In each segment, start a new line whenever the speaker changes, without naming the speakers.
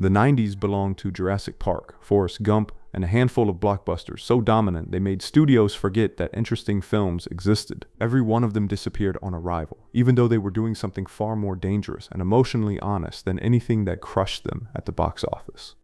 The 90s belonged to Jurassic Park, Forrest Gump, and a handful of blockbusters so dominant they made studios forget that interesting films existed. Every one of them disappeared on arrival, even though they were doing something far more dangerous and emotionally honest than anything that crushed them at the box office.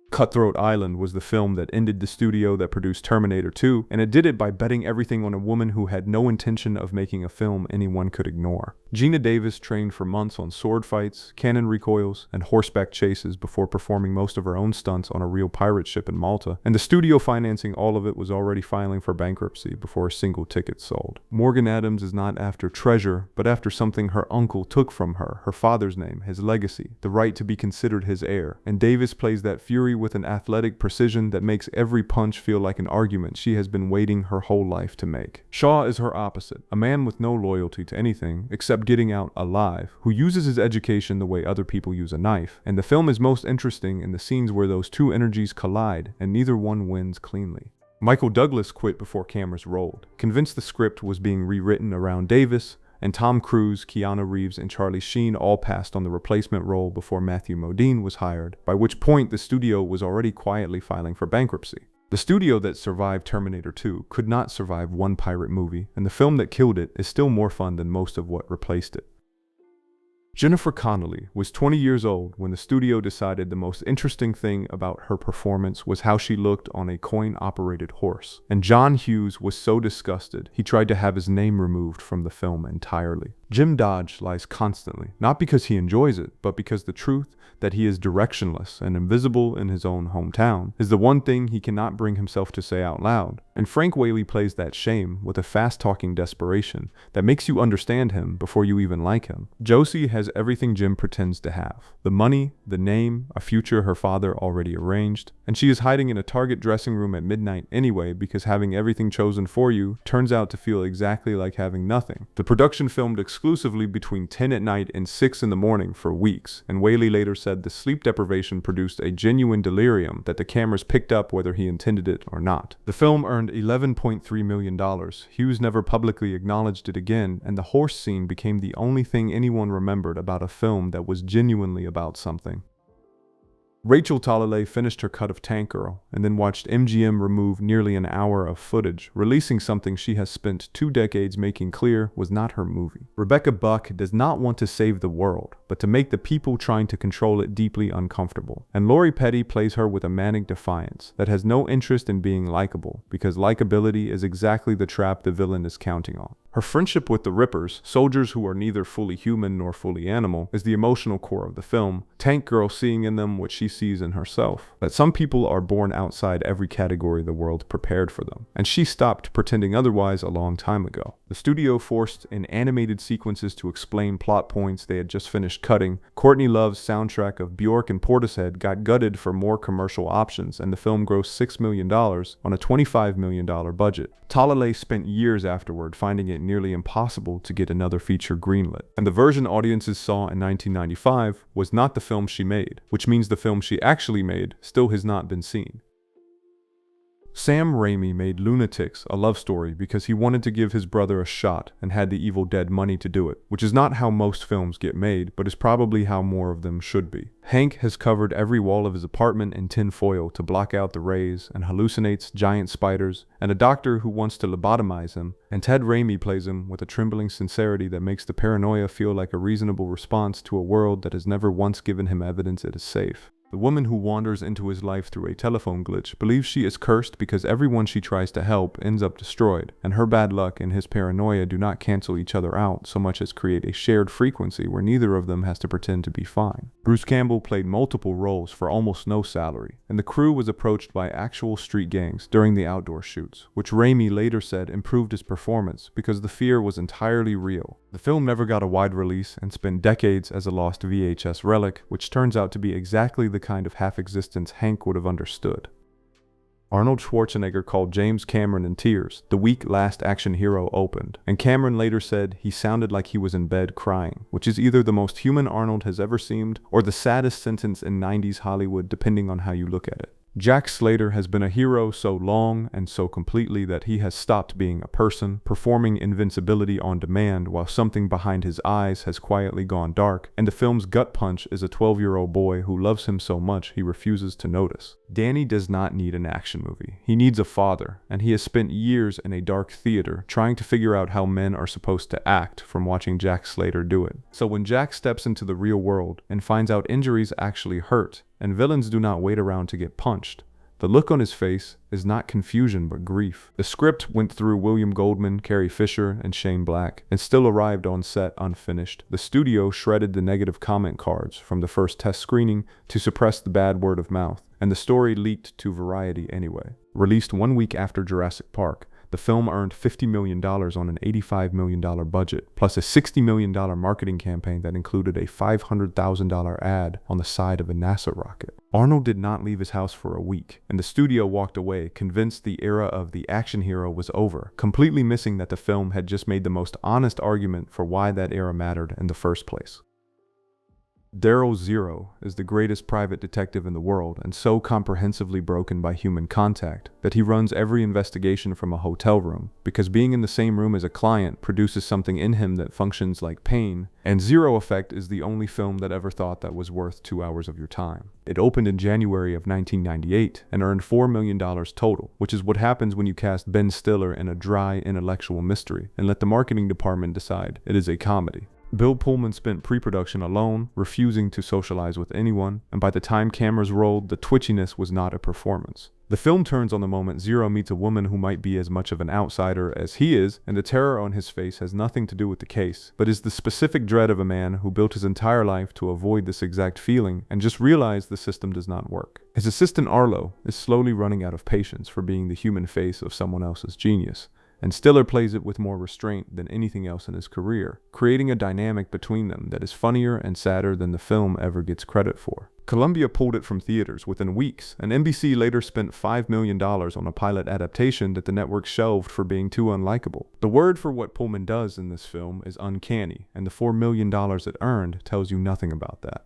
Cutthroat Island was the film that ended the studio that produced Terminator 2, and it did it by betting everything on a woman who had no intention of making a film anyone could ignore. Geena Davis trained for months on sword fights, cannon recoils, and horseback chases before performing most of her own stunts on a real pirate ship in Malta, and the studio financing all of it was already filing for bankruptcy before a single ticket sold. Morgan Adams is not after treasure, but after something her uncle took from her, her father's name, his legacy, the right to be considered his heir, and Davis plays that fury with an athletic precision that makes every punch feel like an argument she has been waiting her whole life to make. Shaw is her opposite, a man with no loyalty to anything except getting out alive, who uses his education the way other people use a knife, and the film is most interesting in the scenes where those two energies collide and neither one wins cleanly. Michael Douglas quit before cameras rolled, convinced the script was being rewritten around Davis, and Tom Cruise, Keanu Reeves, and Charlie Sheen all passed on the replacement role before Matthew Modine was hired, by which point the studio was already quietly filing for bankruptcy. The studio that survived Terminator 2 could not survive one pirate movie, and the film that killed it is still more fun than most of what replaced it. Jennifer Connelly was 20 years old when the studio decided the most interesting thing about her performance was how she looked on a coin-operated horse. And John Hughes was so disgusted, he tried to have his name removed from the film entirely. Jim Dodge lies constantly, not because he enjoys it, but because the truth that he is directionless and invisible in his own hometown is the one thing he cannot bring himself to say out loud. And Frank Whaley plays that shame with a fast-talking desperation that makes you understand him before you even like him. Josie has everything Jim pretends to have. The money, the name, a future her father already arranged, and she is hiding in a Target dressing room at midnight anyway because having everything chosen for you turns out to feel exactly like having nothing. The production filmed exclusively between 10 at night and 6 in the morning for weeks, and Whaley later said the sleep deprivation produced a genuine delirium that the cameras picked up whether he intended it or not. The film earned $11.3 million. Hughes never publicly acknowledged it again, and the horse scene became the only thing anyone remembered about a film that was genuinely about something. Rachel Talalay finished her cut of Tank Girl and then watched MGM remove nearly an hour of footage, releasing something she has spent 2 decades making clear was not her movie. Rebecca Buck does not want to save the world, but to make the people trying to control it deeply uncomfortable. And Lori Petty plays her with a manic defiance that has no interest in being likable, because likability is exactly the trap the villain is counting on. Her friendship with the Rippers, soldiers who are neither fully human nor fully animal, is the emotional core of the film, Tank Girl seeing in them what she sees in herself. That some people are born outside every category the world prepared for them, and she stopped pretending otherwise a long time ago. The studio forced in animated sequences to explain plot points they had just finished cutting. Courtney Love's soundtrack of Bjork and Portishead got gutted for more commercial options, and the film grossed $6 million on a $25 million budget. Talalay spent years afterward finding it nearly impossible to get another feature greenlit, and the version audiences saw in 1995 was not the film she made, which means the film she actually made still has not been seen. Sam Raimi made Lunatics a love story because he wanted to give his brother a shot and had the Evil Dead money to do it, which is not how most films get made, but is probably how more of them should be. Hank has covered every wall of his apartment in tin foil to block out the rays and hallucinates giant spiders and a doctor who wants to lobotomize him, and Ted Raimi plays him with a trembling sincerity that makes the paranoia feel like a reasonable response to a world that has never once given him evidence it is safe. The woman who wanders into his life through a telephone glitch believes she is cursed because everyone she tries to help ends up destroyed, and her bad luck and his paranoia do not cancel each other out so much as create a shared frequency where neither of them has to pretend to be fine. Bruce Campbell played multiple roles for almost no salary, and the crew was approached by actual street gangs during the outdoor shoots, which Raimi later said improved his performance because the fear was entirely real. The film never got a wide release and spent decades as a lost VHS relic, which turns out to be exactly the kind of half-existence Hank would have understood. Arnold Schwarzenegger called James Cameron in tears the week Last Action Hero opened, and Cameron later said he sounded like he was in bed crying, which is either the most human Arnold has ever seemed or the saddest sentence in 90s Hollywood depending on how you look at it. Jack Slater has been a hero so long and so completely that he has stopped being a person, performing invincibility on demand while something behind his eyes has quietly gone dark, and the film's gut punch is a 12-year-old boy who loves him so much he refuses to notice. Danny does not need an action movie. He needs a father, and he has spent years in a dark theater trying to figure out how men are supposed to act from watching Jack Slater do it. So when Jack steps into the real world and finds out injuries actually hurt, and villains do not wait around to get punched, the look on his face is not confusion but grief. The script went through William Goldman, Carrie Fisher, and Shane Black, and still arrived on set unfinished. The studio shredded the negative comment cards from the first test screening to suppress the bad word of mouth, and the story leaked to Variety anyway. Released 1 week after Jurassic Park, the film earned $50 million on an $85 million budget, plus a $60 million marketing campaign that included a $500,000 ad on the side of a NASA rocket. Arnold did not leave his house for a week, and the studio walked away, convinced the era of the action hero was over, completely missing that the film had just made the most honest argument for why that era mattered in the first place. Daryl Zero is the greatest private detective in the world and so comprehensively broken by human contact that he runs every investigation from a hotel room, because being in the same room as a client produces something in him that functions like pain, and Zero Effect is the only film that ever thought that was worth 2 hours of your time. It opened in January of 1998 and earned $4 million total, which is what happens when you cast Ben Stiller in a dry, intellectual mystery and let the marketing department decide it is a comedy. Bill Pullman spent pre-production alone, refusing to socialize with anyone, and by the time cameras rolled, the twitchiness was not a performance. The film turns on the moment Zero meets a woman who might be as much of an outsider as he is, and the terror on his face has nothing to do with the case, but is the specific dread of a man who built his entire life to avoid this exact feeling and just realized the system does not work. His assistant Arlo is slowly running out of patience for being the human face of someone else's genius, and Stiller plays it with more restraint than anything else in his career, creating a dynamic between them that is funnier and sadder than the film ever gets credit for. Columbia pulled it from theaters within weeks, and NBC later spent $5 million on a pilot adaptation that the network shelved for being too unlikable. The word for what Pullman does in this film is uncanny, and the $4 million it earned tells you nothing about that.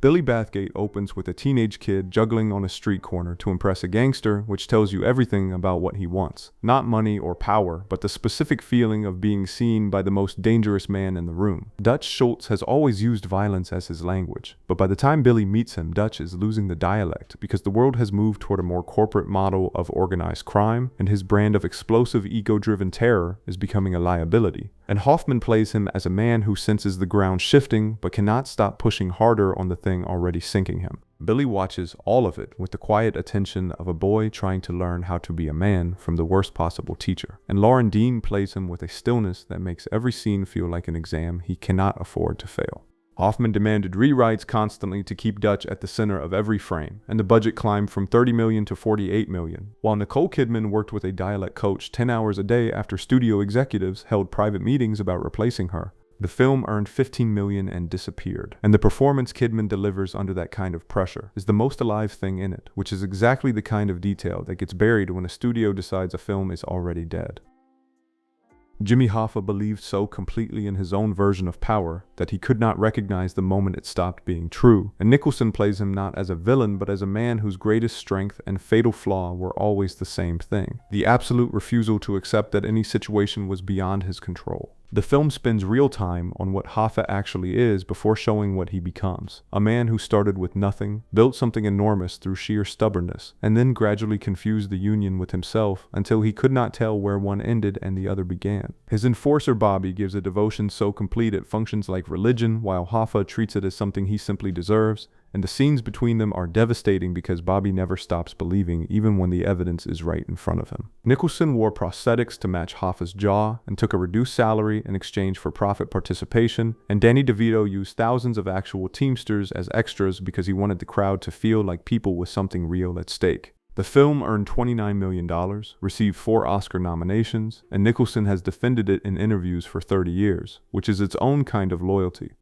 Billy Bathgate opens with a teenage kid juggling on a street corner to impress a gangster, which tells you everything about what he wants. Not money or power, but the specific feeling of being seen by the most dangerous man in the room. Dutch Schultz has always used violence as his language, but by the time Billy meets him, Dutch is losing the dialect because the world has moved toward a more corporate model of organized crime, and his brand of explosive ego-driven terror is becoming a liability. And Hoffman plays him as a man who senses the ground shifting but cannot stop pushing harder on the thing already sinking him. Billy watches all of it with the quiet attention of a boy trying to learn how to be a man from the worst possible teacher. And Lauren Dean plays him with a stillness that makes every scene feel like an exam he cannot afford to fail. Hoffman demanded rewrites constantly to keep Dutch at the center of every frame, and the budget climbed from $30 million to $48 million, while Nicole Kidman worked with a dialect coach 10 hours a day after studio executives held private meetings about replacing her. The film earned $15 million and disappeared, and the performance Kidman delivers under that kind of pressure is the most alive thing in it, which is exactly the kind of detail that gets buried when a studio decides a film is already dead. Jimmy Hoffa believed so completely in his own version of power that he could not recognize the moment it stopped being true, and Nicholson plays him not as a villain but as a man whose greatest strength and fatal flaw were always the same thing: the absolute refusal to accept that any situation was beyond his control. The film spends real time on what Hoffa actually is before showing what he becomes. A man who started with nothing, built something enormous through sheer stubbornness, and then gradually confused the Union with himself until he could not tell where one ended and the other began. His enforcer Bobby gives a devotion so complete it functions like religion, while Hoffa treats it as something he simply deserves. And the scenes between them are devastating because Bobby never stops believing even when the evidence is right in front of him. Nicholson wore prosthetics to match Hoffa's jaw and took a reduced salary in exchange for profit participation, and Danny DeVito used thousands of actual Teamsters as extras because he wanted the crowd to feel like people with something real at stake. The film earned $29 million, received 4 Oscar nominations, and Nicholson has defended it in interviews for 30 years, which is its own kind of loyalty.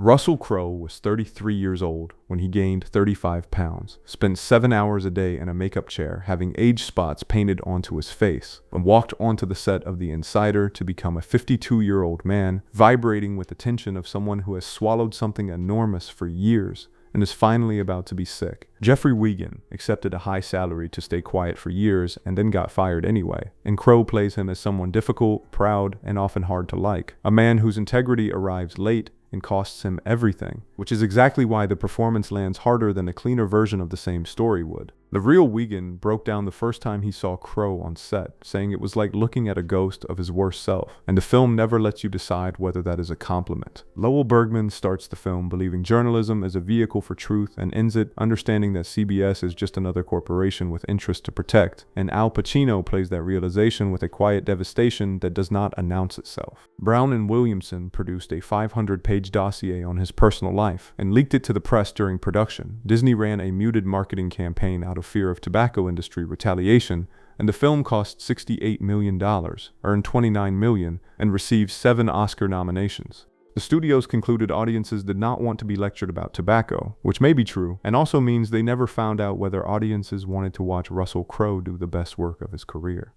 Russell Crowe was 33 years old when he gained 35 pounds, spent 7 hours a day in a makeup chair having age spots painted onto his face, and walked onto the set of The Insider to become a 52-year-old man, vibrating with the tension of someone who has swallowed something enormous for years and is finally about to be sick. Jeffrey Wiegand accepted a high salary to stay quiet for years and then got fired anyway, and Crowe plays him as someone difficult, proud, and often hard to like. A man whose integrity arrives late and costs him everything, which is exactly why the performance lands harder than a cleaner version of the same story would. The real Wiegand broke down the first time he saw Crowe on set, saying it was like looking at a ghost of his worst self, and the film never lets you decide whether that is a compliment. Lowell Bergman starts the film believing journalism is a vehicle for truth and ends it understanding that CBS is just another corporation with interests to protect, and Al Pacino plays that realization with a quiet devastation that does not announce itself. Brown and Williamson produced a 500-page dossier on his personal life and leaked it to the press during production. Disney ran a muted marketing campaign out of fear of tobacco industry retaliation, and the film cost $68 million, earned $29 million, and received 7 Oscar nominations. The studios concluded audiences did not want to be lectured about tobacco, which may be true, and also means they never found out whether audiences wanted to watch Russell Crowe do the best work of his career.